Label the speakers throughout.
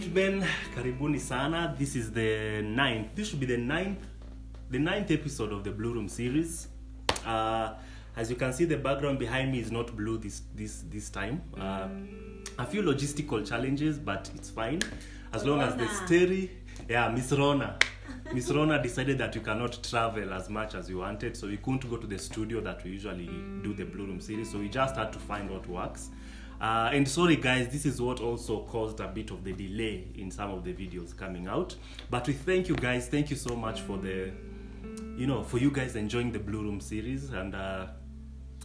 Speaker 1: gentlemen, karibuni sana. This is the ninth. This should be the ninth episode of the Blue Room series. As you can see, the background behind me is not blue this time. A few logistical challenges, but it's fine. As long as the story, Miss Rona decided that we cannot travel as much as we wanted, so we couldn't go to the studio that we usually do the Blue Room series. So we just had to find what works. And sorry guys, this is what also caused a bit of the delay in some of the videos coming out. But we thank you guys. Thank you so much for for you guys enjoying the Blue Room series. And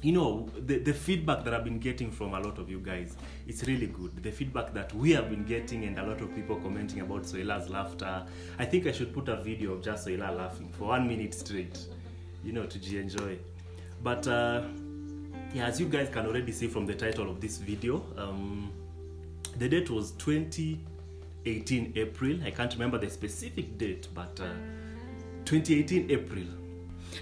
Speaker 1: the feedback that I've been getting from a lot of you guys, it's really good. The feedback that we have been getting, and a lot of people commenting about Soila's laughter. I think I should put a video of just Soila laughing for 1 minute straight, to enjoy. But as you guys can already see from the title of this video, the date was 2018 April. I can't remember the specific date, but 2018 April.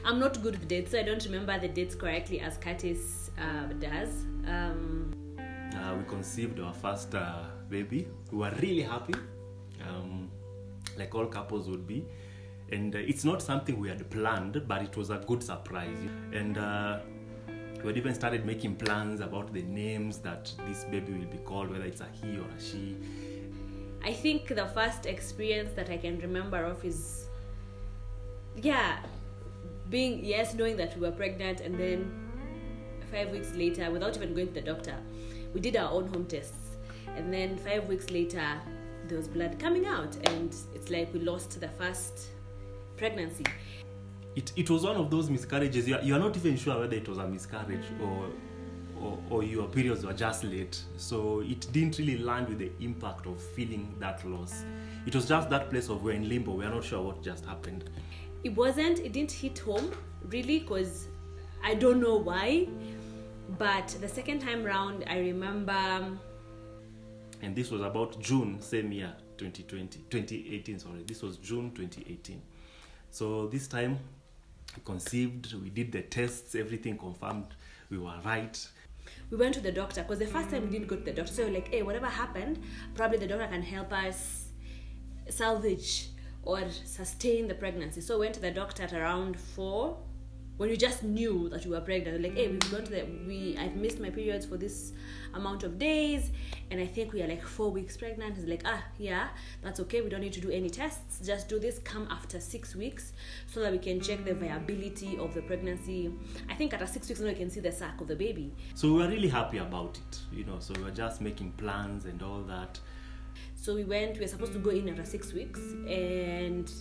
Speaker 2: I'm not good with dates, so I don't remember the dates correctly as Curtis does.
Speaker 1: We conceived our first baby. We were really happy, like all couples would be. And it's not something we had planned, but it was a good surprise. And we had even started making plans about the names that this baby will be called, whether it's a he or a she.
Speaker 2: I think the first experience that I can remember of is, knowing that we were pregnant, and then 5 weeks later, without even going to the doctor, we did our own home tests. And then 5 weeks later, there was blood coming out, and it's like we lost the first pregnancy.
Speaker 1: It was one of those miscarriages. You're not even sure whether it was a miscarriage or your periods were just late. So it didn't really land with the impact of feeling that loss. It was just that place of we're in limbo. We're not sure what just happened.
Speaker 2: It didn't hit home really, because I don't know why. But the second time round, I remember.
Speaker 1: And this was about June, same year, 2018, sorry. This was June 2018. So this time, we conceived, we did the tests, everything confirmed we were right.
Speaker 2: We went to the doctor, because the first time we didn't go to the doctor. So we were like, hey, whatever happened, probably the doctor can help us salvage or sustain the pregnancy. So we went to the doctor at around 4, when we just knew that we were pregnant. Like, hey, I've missed my periods for this amount of days, and I think we are like 4 weeks pregnant. He's like, that's okay, we don't need to do any tests, just do this, come after 6 weeks, so that we can check the viability of the pregnancy. I think after 6 weeks now we can see the sac of the baby.
Speaker 1: So we were really happy about it, so we were just making plans and all that.
Speaker 2: So we were supposed to go in after 6 weeks and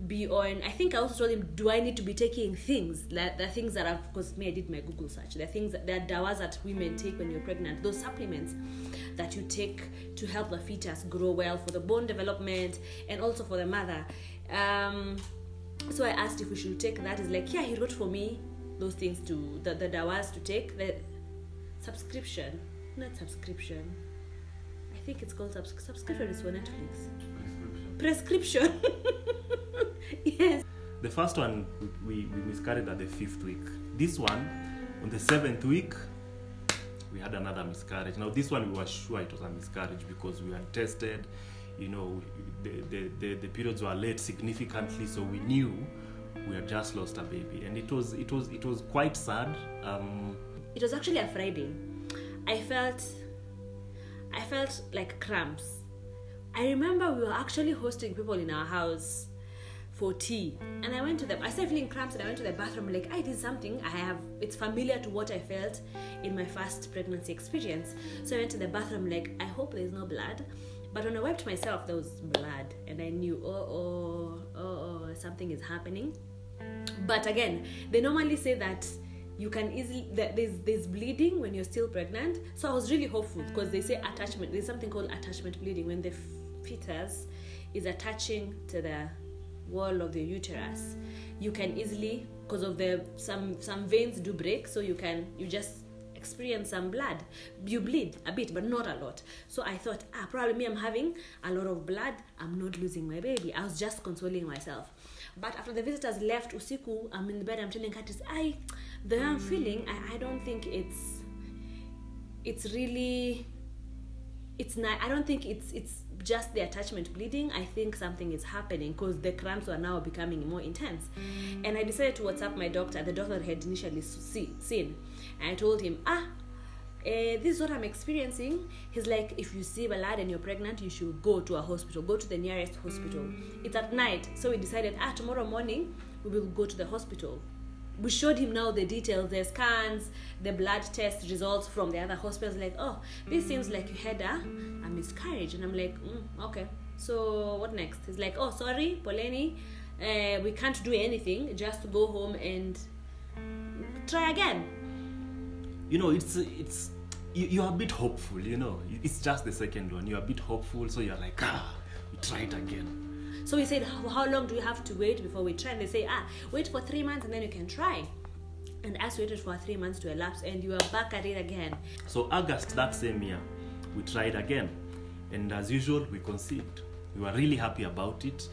Speaker 2: be on. I think I also told him, do I need to be taking things, like the things that because I did my Google search, the things that dawas that women take when you're pregnant, those supplements that you take to help the fetus grow well, for the bone development and also for the mother. So I asked if we should take that. He's like, he wrote for me those things to the dawas to take. The subscription, not subscription, I think it's called subscription is for Netflix. Prescription. Yes.
Speaker 1: The first one we miscarried at the 5th week. This one, on the 7th week, we had another miscarriage. Now this one we were sure it was a miscarriage because we had tested. The periods were late significantly, so we knew we had just lost a baby, and it was quite sad.
Speaker 2: It was actually a Friday. I felt like cramps. I remember we were actually hosting people in our house for tea, and I started feeling cramps, and I went to the bathroom like, I did something. It's familiar to what I felt in my first pregnancy experience. So I went to the bathroom like, I hope there's no blood. But when I wiped myself, there was blood, and I knew, something is happening. But again, they normally say that you can easily, that there's bleeding when you're still pregnant. So I was really hopeful, because they say attachment, there's something called attachment bleeding, when the fetus is attaching to the wall of the uterus. You can easily, because of some veins do break, so you just experience some blood. You bleed a bit, but not a lot. So I thought, probably me, I'm having a lot of blood, I'm not losing my baby. I was just consoling myself. But after the visitors left, usiku, I'm in the bed, I'm telling Curtis, the way I'm feeling, I don't think it's really, it's not, I don't think it's just the attachment bleeding, I think something is happening because the cramps were now becoming more intense. And I decided to WhatsApp my doctor, the doctor had initially seen. And I told him, this is what I'm experiencing. He's like, if you see blood and you're pregnant, you should go to a hospital, go to the nearest hospital. It's at night. So we decided, tomorrow morning, we will go to the hospital. We showed him now the details, the scans, the blood test results from the other hospitals. Like, this seems like you had a miscarriage. And I'm like, okay. So what next? He's like, sorry, Poleni, we can't do anything. Just go home and try again.
Speaker 1: It's you're a bit hopeful. It's just the second one. You're a bit hopeful, so you're like, we try it again.
Speaker 2: So we said, how long do we have to wait before we try? And they say, wait for 3 months and then you can try. And us waited for 3 months to elapse and you are back at it again.
Speaker 1: So August that same year, we tried again. And as usual, we conceived. We were really happy about it.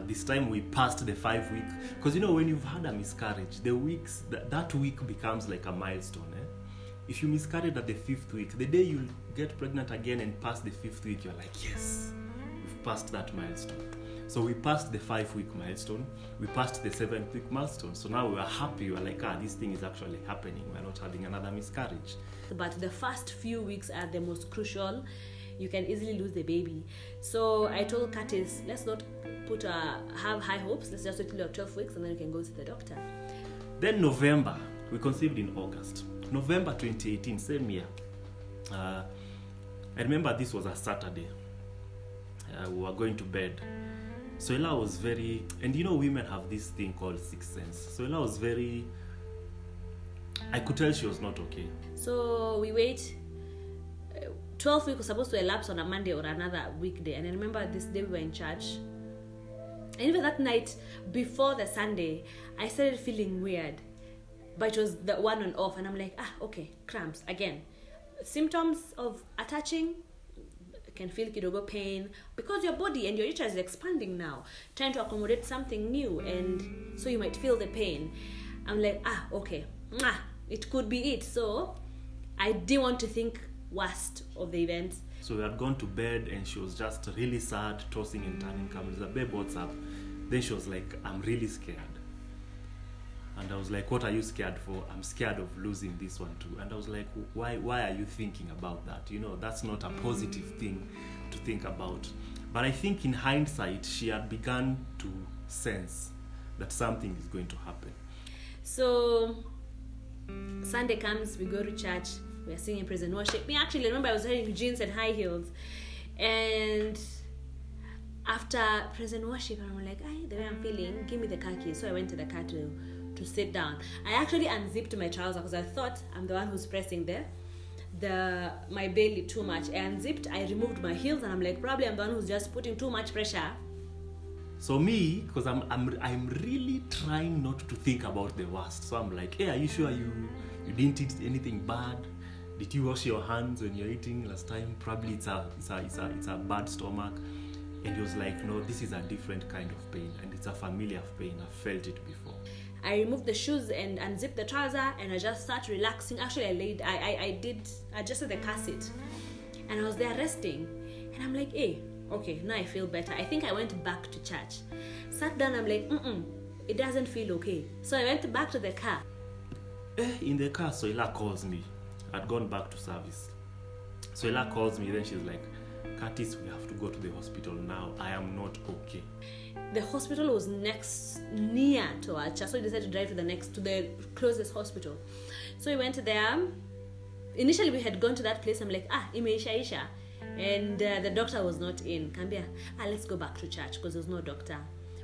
Speaker 1: This time we passed the 5 week. Because when you've had a miscarriage, the weeks, that week becomes like a milestone. If you miscarried at the 5th week, the day you get pregnant again and pass the 5th week, you're like, yes. Past that milestone. So we passed the 5-week milestone, we passed the 7th-week milestone. So now we are happy, we're like, this thing is actually happening, we're not having another miscarriage.
Speaker 2: But the first few weeks are the most crucial. You can easily lose the baby. So I told Curtis, let's not have high hopes, let's just wait till you're 12 weeks and then you can go to the doctor.
Speaker 1: Then November, we conceived in August. November 2018, same year. I remember this was a Saturday. We were going to bed. Soila was very, and women have this thing called sixth sense. Soila was very, I could tell she was not okay.
Speaker 2: So we wait. 12 weeks was supposed to elapse on a Monday or another weekday. And I remember this day we were in church. And even that night, before the Sunday, I started feeling weird. But it was the on and off. And I'm like, okay, cramps again. Symptoms of attaching, can feel kidogo pain because your body and your uterus is expanding now, trying to accommodate something new, and so you might feel the pain. I'm like, okay, it could be it. So I didn't want to think worst of the event.
Speaker 1: So we had gone to bed and she was just really sad, tossing and turning. Comes the babe, what's up? Then she was like, I'm really scared. And I was like, what are you scared for? I'm scared of losing this one too. And I was like, why are you thinking about that? That's not a positive thing to think about. But I think in hindsight, she had begun to sense that something is going to happen.
Speaker 2: So Sunday comes, we go to church, we are singing praise and worship. Me actually remember I was wearing jeans and high heels. And after praise and worship, I'm like, the way I'm feeling, give me the car keys. So I went to the car to sit down. I actually unzipped my trouser because I thought I'm the one who's pressing my belly too much. I unzipped, I removed my heels, and I'm like, probably I'm the one who's just putting too much pressure.
Speaker 1: So me, because I'm really trying not to think about the worst. So I'm like, hey, are you sure you didn't eat anything bad? Did you wash your hands when you're eating last time? Probably it's a bad stomach. And he was like, no, this is a different kind of pain, and it's a familiar pain. I've felt it before.
Speaker 2: I removed the shoes and unzipped the trouser, and I just started relaxing. Actually, I adjusted the car seat, and I was there resting. And I'm like, hey, okay, now I feel better. I think I went back to church. Sat down, I'm like, it doesn't feel okay. So I went back to the car.
Speaker 1: In the car, Soila calls me. I'd gone back to service. Soila calls me, then she's like, Curtis, we have to go to the hospital now. I am not okay.
Speaker 2: The hospital was near to our church, so we decided to drive to the closest hospital. So we went there. Initially, we had gone to that place. I'm like, imeisha. And the doctor was not in. Kambia, let's go back to church because there's no doctor.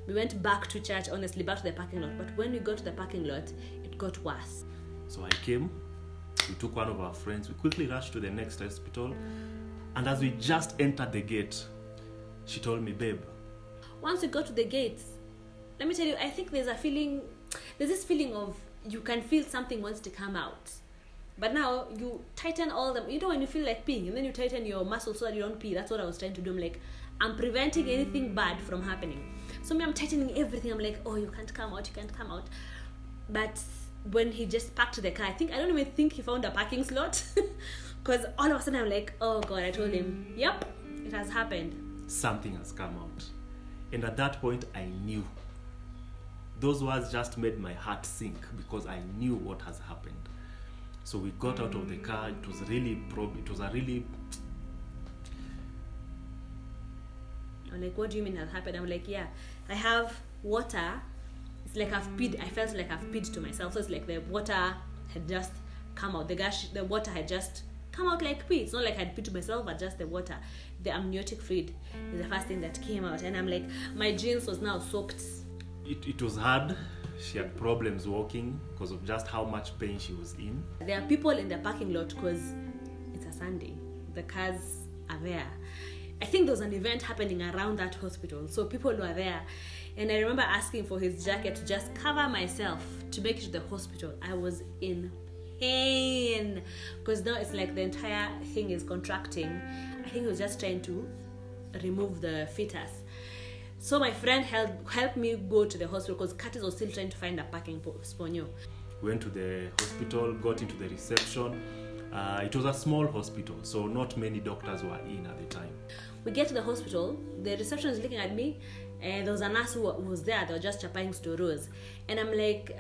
Speaker 2: We went back to church, honestly, back to the parking lot. But when we got to the parking lot, it got worse.
Speaker 1: So I came. We took one of our friends. We quickly rushed to the next hospital. And as we just entered the gate, she told me, babe.
Speaker 2: Once we got to the gates, let me tell you, I think there's this feeling of you can feel something wants to come out. But now you tighten all them. When you feel like peeing, and then you tighten your muscles so that you don't pee. That's what I was trying to do. I'm like, I'm preventing anything bad from happening. So I'm tightening everything. I'm like, you can't come out. But when he just parked the car, I don't even think he found a parking slot. Because all of a sudden I'm like, oh God, I told him, yep, It has happened.
Speaker 1: Something has come out. And at that point, I knew. Those words just made my heart sink because I knew what has happened. So we got out of the car. It was a really
Speaker 2: I'm like, what do you mean has happened? I'm like, yeah, I have water. It's like I've peed. I felt like I've peed to myself. So it's like the water had just come out. The water had just come out like pee. It's not like I'd peed to myself, but just the water. The amniotic fluid is the first thing that came out. And I'm like, my jeans was now soaked.
Speaker 1: It was hard. She had problems walking because of just how much pain she was in.
Speaker 2: There are people in the parking lot because it's a Sunday. The cars are there. I think there was an event happening around that hospital, so people were there. And I remember asking for his jacket to just cover myself to make it to the hospital. I was in pain because now it's like the entire thing is contracting. I think he was just trying to remove the fetus. So my friend helped me go to the hospital because Curtis was still trying to find a parking sponio.
Speaker 1: Went to the hospital, got into the reception. It was a small hospital, so not many doctors were in at the time.
Speaker 2: We get to the hospital, the receptionist is looking at me, and there was a nurse who was there. They were just chapping storos. And I'm like,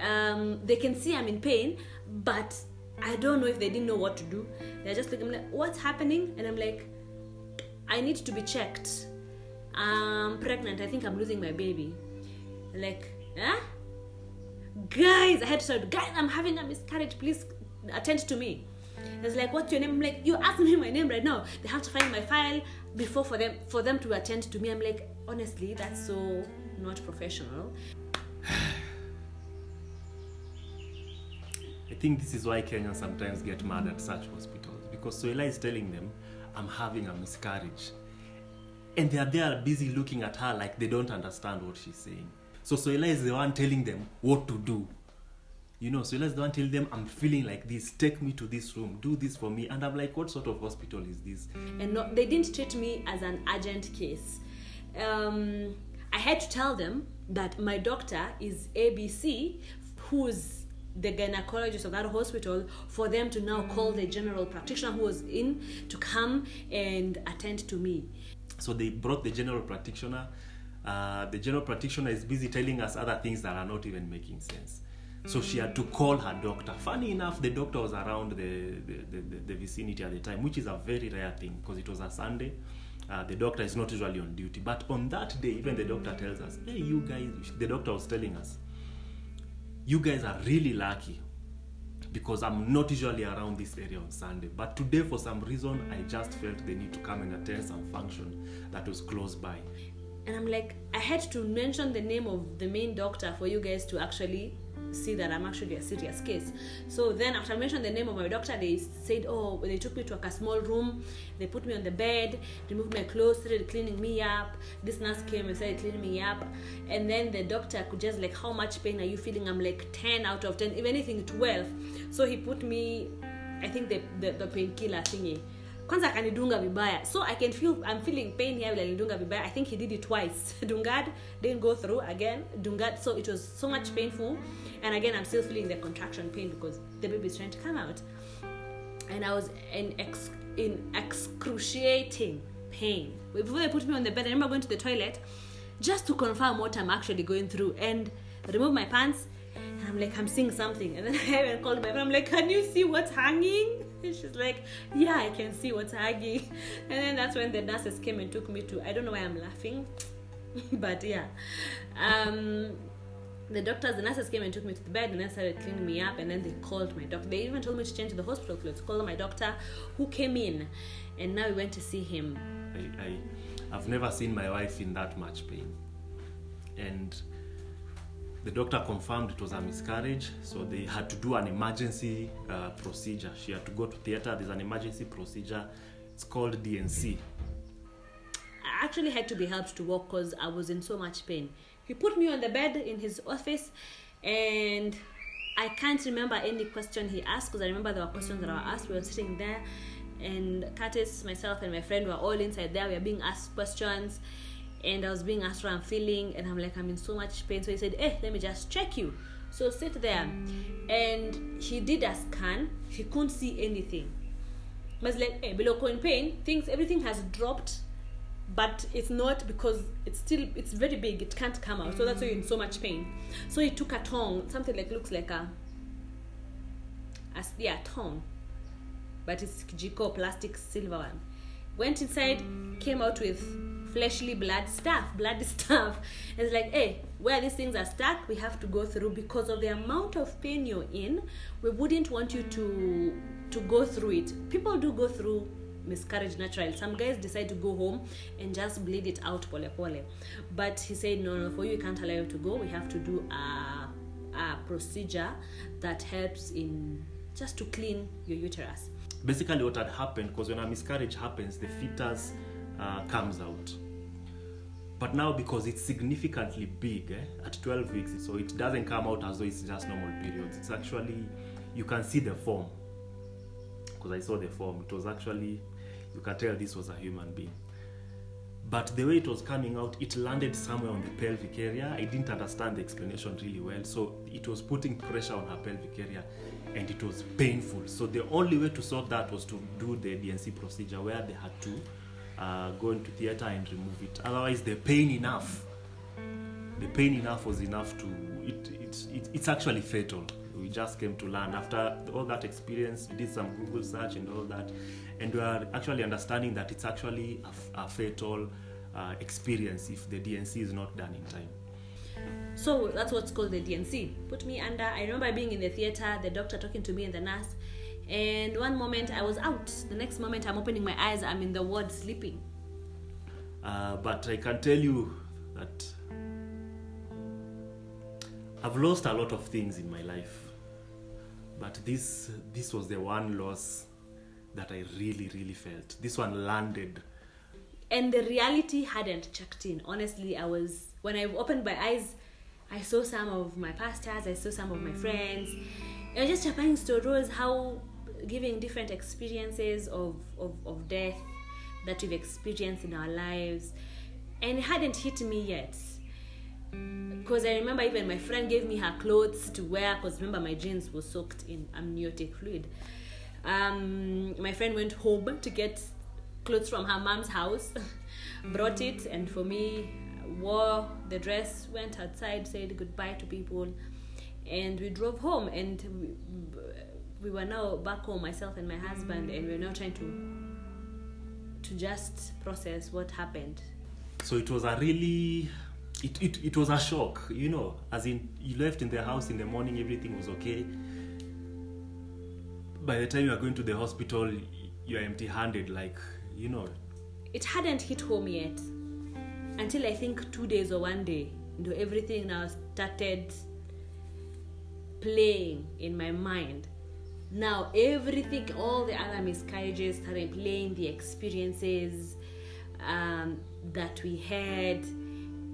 Speaker 2: they can see I'm in pain, but I don't know if they didn't know what to do. They're just looking, I'm like, what's happening? And I'm like, I need to be checked. I'm pregnant. I think I'm losing my baby. Like, huh? Guys, I had to shout, guys, I'm having a miscarriage. Please attend to me. It's like, what's your name? I'm like, you asked me my name right now. They have to find my file before for them to attend to me. I'm like, honestly, that's so not professional.
Speaker 1: I think this is why Kenyans sometimes get mad at such hospitals, because Soila is telling them, I'm having a miscarriage. And they are there busy looking at her like they don't understand what she's saying. So Soila is the one telling them what to do. You know, Soila is the one telling them, I'm feeling like this, take me to this room, do this for me. And I'm like, what sort of hospital is this?
Speaker 2: And no, they didn't treat me as an urgent case. I had to tell them that my doctor is ABC, who's the gynecologist of that hospital, for them to now call the general practitioner who was in to come and attend to me.
Speaker 1: So they brought the general practitioner. The general practitioner is busy telling us other things that are not even making sense. So she had to call her doctor. Funny enough, the doctor was around the vicinity at the time, which is a very rare thing because it was a Sunday. The doctor is not usually on duty. But on that day, even the doctor tells us, hey, you guys, the doctor was telling us, you guys are really lucky because I'm not usually around this area on Sunday. But today, for some reason, I just felt the need to come and attend some function that was close by.
Speaker 2: And I'm like, I had to mention the name of the main doctor for you guys to actually see that I'm actually a serious case. So then after I mentioned the name of my doctor, they said, oh, they took me to a small room, they put me on the bed, removed my clothes, started cleaning me up. This nurse came and started cleaning me up, and then the doctor could just like, how much pain are you feeling? I'm like 10 out of 10, if anything 12. So he put me, I think the painkiller thingy, kwanza akanidunga vibaya, so I can feel I'm feeling pain here. Like dunga vibaya, I think he did it twice. Dungad didn't go through again. Dungad, so it was so much painful, and again I'm still feeling the contraction pain because the baby is trying to come out, and I was in excruciating pain. Before they put me on the bed, I remember going to the toilet just to confirm what I'm actually going through, and remove my pants. And I'm like, I'm seeing something. And then I even called my friend. I'm like, can you see what's hanging? And she's like, yeah, I can see what's hanging. And then that's when the nurses came and took me to, I don't know why I'm laughing, but yeah. The nurses came and took me to the bed and then started cleaning me up, and then they called my doctor. They even told me to change to the hospital clothes. Called my doctor, who came in, and now we went to see him.
Speaker 1: I've never seen my wife in that much pain. And the doctor confirmed it was a miscarriage, so they had to do an emergency procedure. She had to go to theater. There's an emergency procedure. It's called DNC.
Speaker 2: I actually had to be helped to walk because I was in so much pain. He put me on the bed in his office, and I can't remember any question he asked because I remember there were questions that were asked. We were sitting there, and Curtis, myself, and my friend were all inside there. We were being asked questions. And I was being asked how I'm feeling, and I'm like, I'm in so much pain. So he said, hey, let me just check you. So sit there. And he did a scan. He couldn't see anything. I was like, hey, below in pain, everything has dropped but it's not, because it's very big, it can't come out, so that's why you're in so much pain. So he took a tongue, something like looks like a tongue, but it's kijiko, plastic silver one. Went inside, came out with fleshly bloody stuff. It's like, hey, where these things are stuck, we have to go through, because of the amount of pain you're in. We wouldn't want you to go through it. People do go through miscarriage naturally. Some guys decide to go home and just bleed it out pole pole. But he said, no, for you, we can't allow you to go. We have to do a procedure that helps in just to clean your uterus.
Speaker 1: Basically what had happened, because when a miscarriage happens, the fetus comes out. But now, because it's significantly big at 12 weeks, so it doesn't come out as though it's just normal periods. It's actually, you can see the form. Because I saw the form, it was actually, you can tell this was a human being. But the way it was coming out, it landed somewhere on the pelvic area. I didn't understand the explanation really well, so it was putting pressure on her pelvic area, and it was painful. So the only way to solve that was to do the DNC procedure, where they had to go into theater and remove it. Otherwise, the pain enough was enough to, it's actually fatal. We just came to learn after all that experience. We did some Google search and all that, and we are actually understanding that it's actually a fatal experience if the DNC is not done in time.
Speaker 2: So that's what's called the DNC. Put me under. I remember being in the theater, the doctor talking to me and the nurse, and one moment I was out, the next moment I'm opening my eyes, I'm in the ward sleeping.
Speaker 1: But I can tell you that I've lost a lot of things in my life, but this was the one loss that I really, really felt. This one landed.
Speaker 2: And the reality hadn't checked in. Honestly, when I opened my eyes, I saw some of my pastors, I saw some of my friends. I was just Japan stories, how giving different experiences of death that we've experienced in our lives. And it hadn't hit me yet. Because I remember even my friend gave me her clothes to wear, because remember my jeans were soaked in amniotic fluid. My friend went home to get clothes from her mom's house, brought it, and for me, wore the dress, went outside, said goodbye to people, and we drove home. And we were now back home, myself and my husband, and we were now trying to just process what happened.
Speaker 1: So it was a really... It was a shock, as in, you left in the house in the morning, everything was okay. By the time you are going to the hospital, you're empty-handed, It hadn't hit home yet, until I think 2 days or 1 day, everything now started playing in my mind. Now everything, all the other miscarriages started playing, the experiences that we had.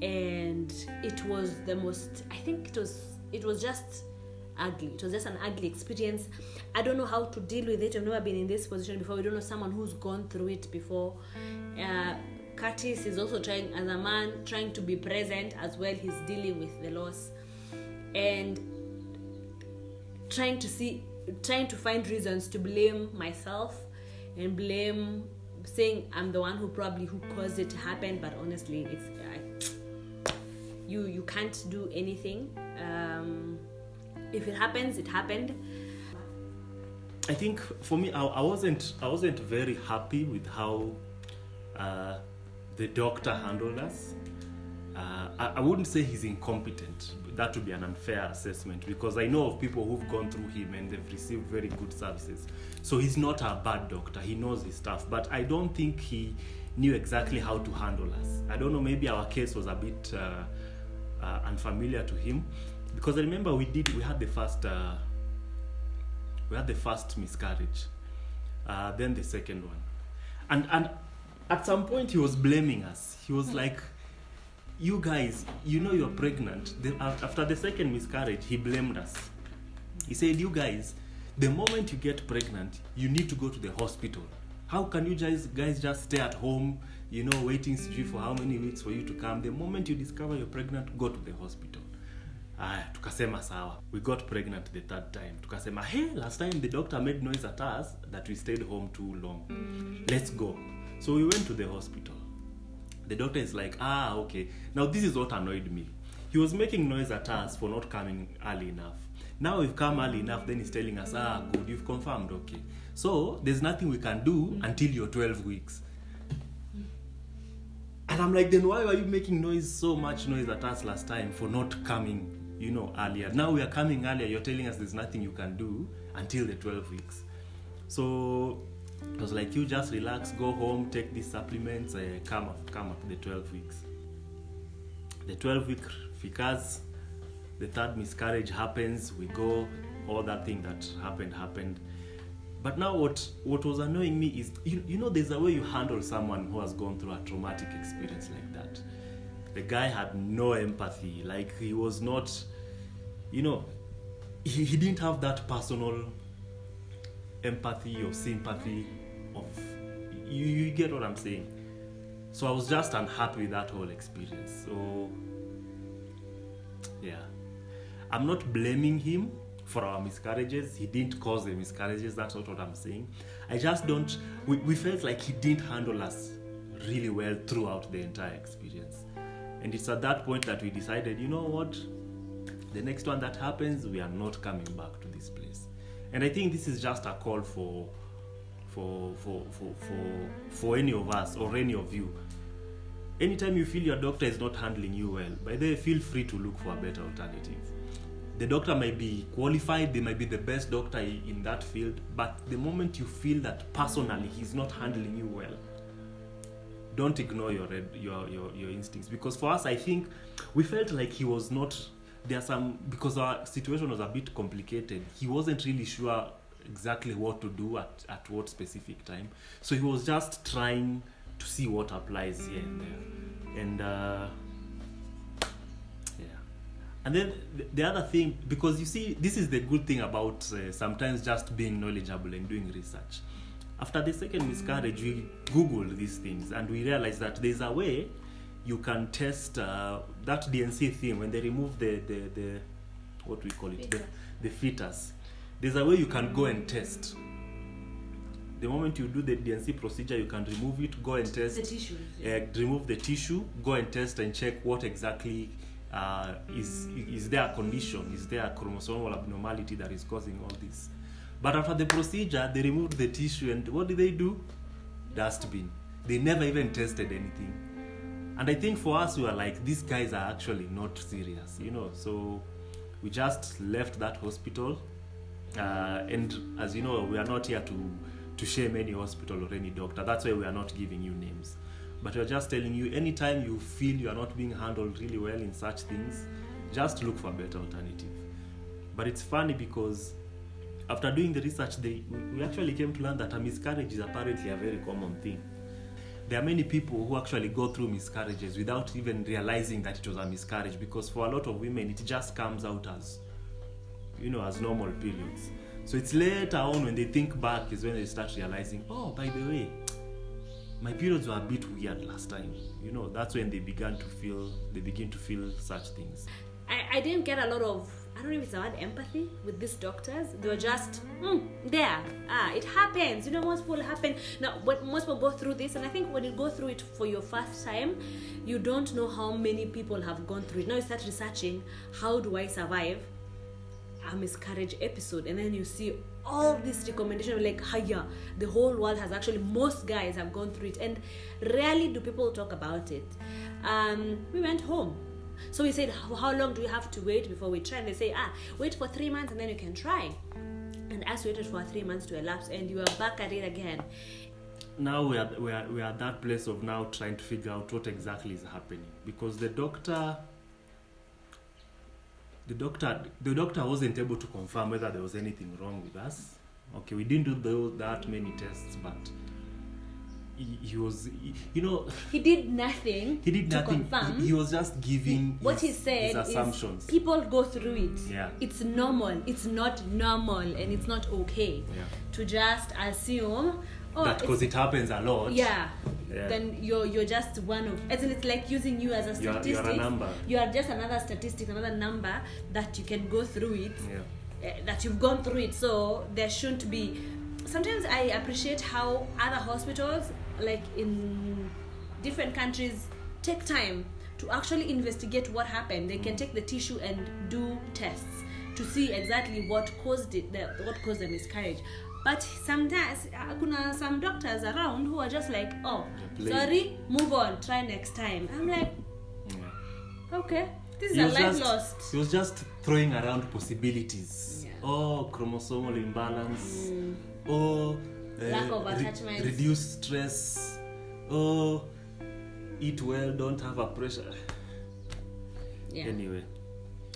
Speaker 1: And it was the most, I think it was just ugly. It was just an ugly experience. I don't know how to deal with it. I've never been in this position before. We don't know someone who's gone through it before. Curtis is also trying, as a man, trying to be present as well. He's dealing with the loss and trying to find reasons to blame myself and saying I'm the one who caused it to happen. But honestly, you can't do anything. If it happens, it happened. I think for me, I wasn't very happy with how the doctor handled us. I wouldn't say he's incompetent. That would be an unfair assessment, because I know of people who've gone through him and they've received very good services. So he's not a bad doctor. He knows his stuff, but I don't think he knew exactly how to handle us. I don't know, maybe our case was a bit unfamiliar to him, because I remember we had the first miscarriage, then the second one, and at some point he was blaming us. He was like, you guys, you're pregnant. After the second miscarriage, he blamed us. He said, you guys, the moment you get pregnant, you need to go to the hospital. How can you guys just stay at home, waiting for how many weeks for you to come? The moment you discover you're pregnant, go to the hospital. Tukasema sawa. We got pregnant the third time. Tukasema, hey, last time the doctor made noise at us that we stayed home too long. Let's go. So we went to the hospital. The doctor is like, okay. Now this is what annoyed me. He was making noise at us for not coming early enough. Now we've come early enough, then he's telling us, good, you've confirmed, okay. So there's nothing we can do until you're 12 weeks. And I'm like, then why were you making so much noise at us last time for not coming, earlier? Now we are coming earlier, you're telling us there's nothing you can do until the 12 weeks. So it was like, you just relax, go home, take these supplements, come up the 12 weeks. The 12-week ficas, the third miscarriage happens, we go, all that thing that happened. But now what was annoying me is, there's a way you handle someone who has gone through a traumatic experience like that. The guy had no empathy, like he was not, he didn't have that personal empathy or sympathy of, you get what I'm saying? So I was just unhappy with that whole experience. So, yeah. I'm not blaming him for our miscarriages. He didn't cause the miscarriages, that's not what I'm saying. I just we felt like he didn't handle us really well throughout the entire experience. And it's at that point that we decided, you know what? The next one that happens, we are not coming back to this place. And I think this is just a call for any of us or any of you. Anytime you feel your doctor is not handling you well, by the way, feel free to look for a better alternative. The doctor might be qualified, they might be the best doctor in that field, but the moment you feel that personally he's not handling you well, don't ignore your instincts. Because for us, I think we felt like he was not, because our situation was a bit complicated, he wasn't really sure exactly what to do at what specific time. So he was just trying to see what applies here and there. And and then the other thing, because you see, this is the good thing about sometimes just being knowledgeable and doing research. After the second miscarriage, we Googled these things and we realized that there's a way you can test that DNC thing when they remove the what we call it, the fetus. There's a way you can go and test. The moment you do the DNC procedure, you can remove it, go and test.
Speaker 2: The tissue.
Speaker 1: Remove the tissue, go and test and check what exactly is there a condition, is there a chromosomal abnormality that is causing all this. But after the procedure, they removed the tissue and what did they do? Dustbin. They never even tested anything. And I think for us, we were like, these guys are actually not serious, so we just left that hospital. And as you know, we are not here to shame any hospital or any doctor. That's why we are not giving you names. But we're just telling you, anytime you feel you are not being handled really well in such things, just look for a better alternative. But it's funny because after doing the research, we actually came to learn that a miscarriage is apparently a very common thing. There are many people who actually go through miscarriages without even realizing that it was a miscarriage, because for a lot of women, it just comes out as, as normal periods. So it's later on when they think back is when they start realizing, oh, by the way, my periods were a bit weird last time. That's when they begin to feel such things.
Speaker 2: I didn't get a lot of, I don't know if it's the word empathy with these doctors. They were just, there. It happens. Most people happen. Now, most people go through this, and I think when you go through it for your first time, you don't know how many people have gone through it. Now you start researching, how do I survive a miscarriage episode? And then you see all this recommendation, like, hiya, the whole world has actually, most guys have gone through it, and rarely do people talk about it. We went home. So we said, how long do we have to wait before we try? And they say, wait for 3 months and then you can try. And as we waited for 3 months to elapse, and you are back at it again.
Speaker 1: Now we are at that place of now trying to figure out what exactly is happening, because the doctor wasn't able to confirm whether there was anything wrong with us. Okay, we didn't do that many tests, but he was,
Speaker 2: he did nothing. To confirm.
Speaker 1: He was just giving
Speaker 2: what he said.
Speaker 1: His assumptions.
Speaker 2: People go through it.
Speaker 1: Yeah.
Speaker 2: It's normal. It's not normal, and it's not okay to just assume.
Speaker 1: That because it happens a lot.
Speaker 2: Yeah. Then you're just one of. As in, it's like using you as a statistic.
Speaker 1: You're a number.
Speaker 2: You are just another statistic, another number that you can go through it. Yeah. That you've gone through it. So there shouldn't be. Sometimes I appreciate how other hospitals, like in different countries, take time to actually investigate what happened. They can take the tissue and do tests to see exactly what caused what caused the miscarriage. But sometimes some doctors around who are just like, oh, sorry, move on, try next time. I'm like, okay, this is a life lost.
Speaker 1: He was just throwing around possibilities. Oh, chromosomal imbalance.
Speaker 2: Lack of attachment.
Speaker 1: Reduce stress. Oh, eat well, don't have a pressure. Anyway,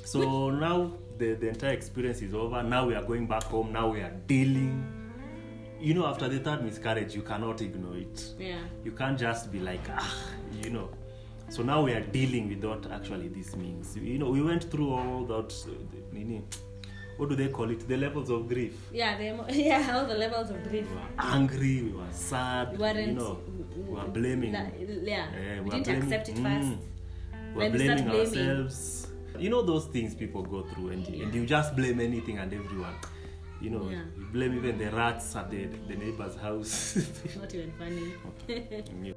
Speaker 1: so now the entire experience is over. Now we are going back home. Now we are dealing. You know, after the third miscarriage, you cannot ignore it. You can't just be like, you know. So now we are dealing with what actually this means. You know, we went through all that. What do they call it? The levels of grief.
Speaker 2: All the levels of grief.
Speaker 1: We were angry. We were sad. We were blaming.
Speaker 2: We didn't accept it first.
Speaker 1: We were blaming ourselves. You know those things people go through, and you just blame anything and everyone. You know, you blame even the rats at the neighbor's house.
Speaker 2: Not even funny.